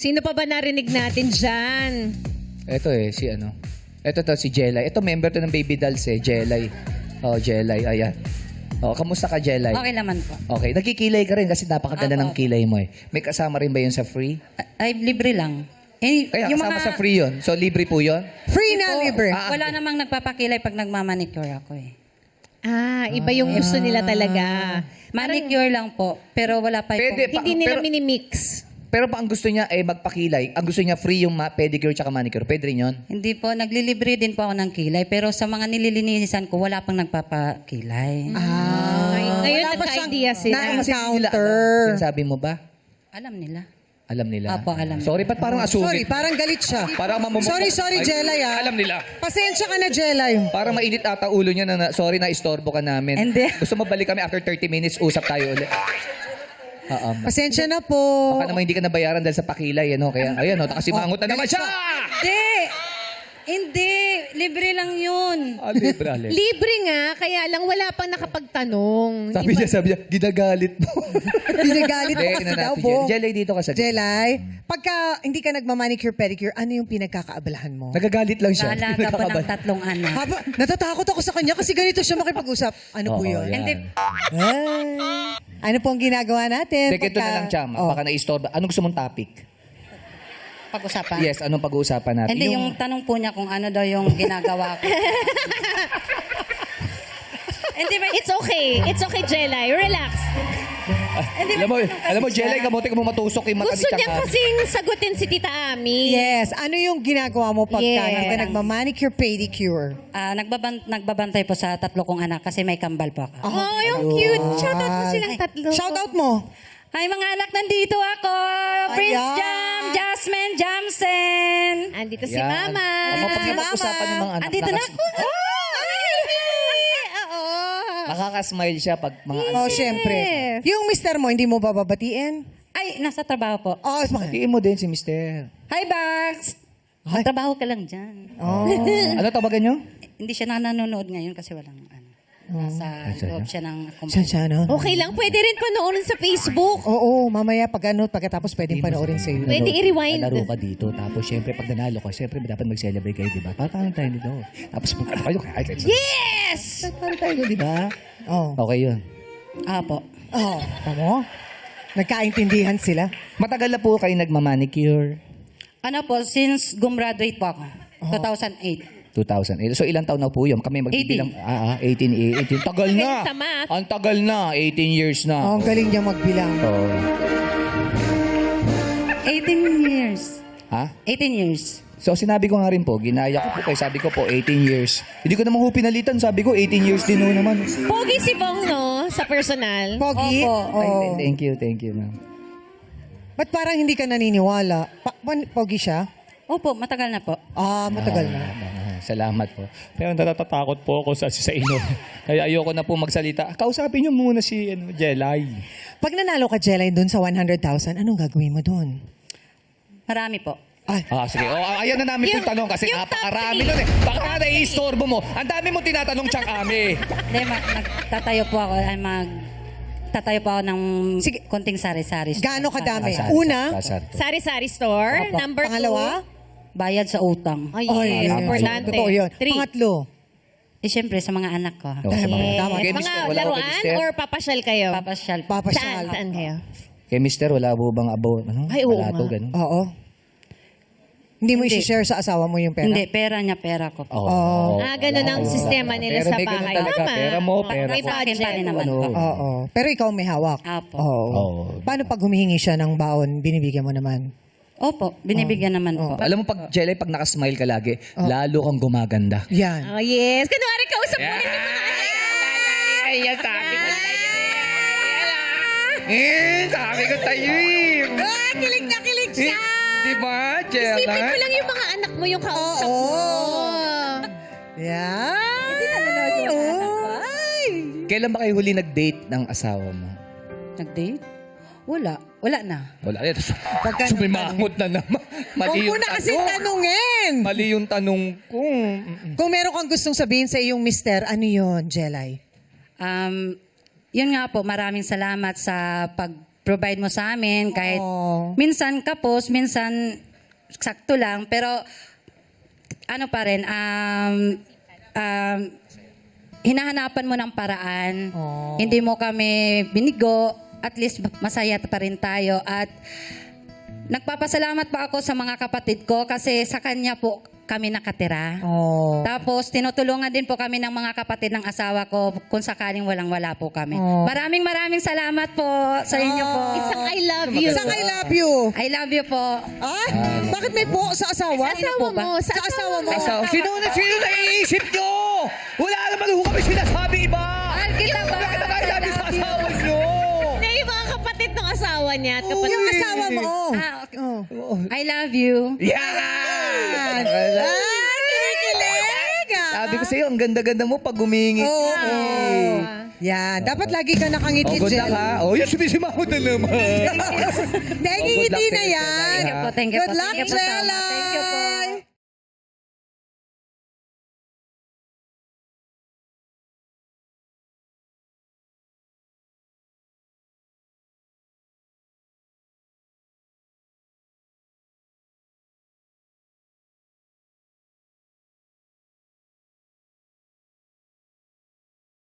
Sino pa ba narinig natin dyan? Ito si ano. Ito si Jelay. Ito member to ng Baby Dolls Jelay. Oh, Jelay. Ayan. Oh, kamusta ka, Jelay? Okay naman po. Okay. Nagkikilay ka rin kasi napakaganda ng kilay mo May kasama rin ba yun sa free? Ay, libre lang. Eh, Kaya kasama sa free yun. So, libre po yun? Free na, libre. Wala namang nagpapakilay pag nagmamanicure ako eh. Iba yung gusto nila talaga. Manicure lang po, pero wala pa Pwede po. pa- Hindi nila pero- minimix. Pero pa ang gusto niya magpakilay. Ang gusto niya free yung pedicure tsaka manicure. Pwede rin yun? Hindi po, naglilibre din po ako ng kilay, pero sa mga nililinisan ko, wala pang nagpapakilay. Ngayon, Wala pa siyang nagka-idea sila. na-encounter. Sinasabi mo ba? Alam nila. Alam nila? Apo, alam. Sorry, ba't parang Sorry, asulit? parang galit siya. Parang Sorry, Jelay Alam nila. Pasensya ka na, Jelay. Parang mainit ata ulo niya sorry na istorbo ka namin. Hindi. Gusto mo balik kami after 30 minutes, usap tayo ulit. Pasensya na po. Baka naman hindi ka nabayaran dahil sa pakilay, Kaya, ayan, nakasimangot na naman siya! Hindi! Hindi! Libre lang yun. Libre, Ale. Libre nga, kaya lang wala pang nakapagtanong. Sabi niya, ginagalit mo. Dinagalit Hindi, mo kasi ina daw, natin, Bong. Jelay dito ka sa... Jelay, pagka hindi ka nagmamanicure, pedicure, ano yung pinagkakaabalahan mo? Nagagalit lang siya. Kaalaga po ng 3 anak. Natatakot ako sa kanya kasi ganito siya makipag-usap. Ano po Oo, yun? yan. Hindi. Ano po ang ginagawa natin? Sige, ito na lang, Cham. Baka na-istorbo. Anong gusto mong topic? Pag-usapan? Yes, anong pag-uusapan natin? Hindi, yung tanong po niya kung ano daw yung ginagawa ko. Hindi ba? It's okay. It's okay, Jelay. Relax. Alam mo, Jelay, kamote ko mo matusok yung mata ni Gusto niya Chang. kasing sagutin si Tita Ami. Yes. Ano yung ginagawa mo pagka Yes. hindi ka nagmamanicure, pedicure? Nagbabantay po sa 3 kong anak kasi may kambal po ako. Oh, yung cute. Shoutout mo silang tatlo. Shoutout mo. Hi mga anak, nandito ako! Prince Ayan. Jam, Jasmine, Jamsen! Andito si Yan. Mama. Pag usapan ng mga anak. Andito na ako! Oo. Nakaka-smile siya pag mga anak. Oh, syempre. Yung mister mo, hindi mo bababatiin? Ay, nasa trabaho po. Oh, Tiin mo din si Mister. Hi, Bax! Magtrabaho ka lang dyan. Ano tawagan nyo? Hindi siya nanonood ngayon kasi walang nasa loob siya ng Saan siya, no? Okay lang. Pwede rin panoorin sa Facebook. Oo, mamaya pagkatapos pwedeng panoorin sa iyo. Pwede i-rewind. Laro ka dito. Tapos, syempre, pag nanalo ka, syempre, dapat mag-celebrate kayo, di ba? Parang tayo dito. Tapos, pag ano kayo, kahit Yes! parang tayo, di ba? Oh. Okay yun. Apo. Oh, tamo? Nagkaintindihan sila. Matagal na po kayo nagmamanicure. Ano po, since gumraduate po ako, 2008. 2008. So, ilang taon na po yun? Kami magbibilang... 18. Tagal na! Sa math. Ang tagal na. 18 years Oh, na. ang galing niya magbilang. Oo. 18 years. Ha? 18 years. So, sinabi ko nga rin po, ginaya ko po kayo. Sabi ko po, 18 years. Hindi ko naman ho pinalitan. Sabi ko, 18 years din ho naman. Pogi si Bong, no? Sa personal. Pogi? Opo. Oh. Thank you, ma'am. Ba't parang hindi ka naniniwala? Pogi siya? Opo, matagal na po. Matagal na. Salamat po. Pero natatakot po ako sa inyo. Kaya ayoko na po magsalita. Kausapin niyo muna si Jelay. Pag nanalo ka, Jelay, dun sa 100,000, anong gagawin mo dun? Marami po. Ay, Sige. Ayan na namin yung tanong kasi yung napakarami top nun Baka nga nai-istorbo mo. Ang dami mo tinatanong, Chang Ami. Hindi, nagtatayo po ako, tatayo po ako ng Sige. konting sari-sari. gaano kadami? Sari- Una, Sari-sari store. Opo. Number 2. pangalawa? Bayad sa utang. Ay, Ay, yes. Importante. Totoo yun. 3. Pangatlo, Eh, syempre, sa mga anak ko. Tama. Kay Mga Mister, wala po kay laruan Mister? or papasyal kayo? Papasyal. papasyal. Saan kayo? Kay Mister, wala po bang abo? Ay, oo Balato, nga. ganun? Oo. Hindi mo Hindi. isi-share sa asawa mo yung pera? Hindi, pera niya, pera ko po. Ganun ang sistema nila Pero sa may ganun bahay. talaga. Tama. Pera mo, pera May ko. Sa akin pa rin budget. naman Ano? po. Oo. Pero ikaw may hawak? Apo. Oo. Oo. Paano pag humihingi siya ng baon, binibigyan mo naman? Opo, binibigyan naman po. Alam mo, pag Jelay, pag nakasmile ka lagi, lalo kang gumaganda. Yan. Oh, yes. Kunwari, kausap mo rin yung mga anak. Ayan, sabi ko tayo. Sabi ko tayo. Kilig na kilig siya. Di ba, Isipin mo lang yung mga anak mo yung kausap mo. Yan. Ay. Kailan ba kayo huli nag-date ng asawa mo? Nag-date? Wala. Wala na. Wala. Pagka Sumimangot na naman. Huwag Mali mo yung na kasi tanong. tanungin. Mali yung tanong ko. Kung meron kang gustong sabihin sa iyong mister, ano yun, Jelay? Yun nga po, maraming salamat sa provide mo sa amin. Kahit Oh. minsan kapos, minsan sakto lang. Pero ano pa rin, hinahanapan mo ng paraan. Oh. Hindi mo kami binigo. At least masaya pa rin tayo. At nagpapasalamat pa ako sa mga kapatid ko kasi sa kanya po kami nakatira. Oh. Tapos, tinutulungan din po kami ng mga kapatid ng asawa ko kung sakaling walang-wala po kami. Oh. Maraming salamat po sa inyo po. Isang I love you. Isang I love you. I love you po. Ay, bakit may po sa asawa? Asawa mo. Sa asawa mo. Sino naiisip nyo? Wala naman ho kami sinasabing iba. Mahal kita ba? Bakit na kayo sabi sa I love you. asawa nyo? Na yung mga kapatid ng asawa niya at kapatid. Yung asawa mo. Oh. Ah, okay. Oh. I love you. Yan! Kinikilig! Sabi ko sa'yo, ang ganda-ganda mo pag humingit. Oo. Yan. Dapat lagi ka nakangiti, Oh, good luck Jel. ha. Oh, yung sumisimahod na naman. Nangingiti Oh, good luck na sa'yo, yan. Jel, ha? Thank you po. Good luck, Thank you po so much. Jella. Thank you po.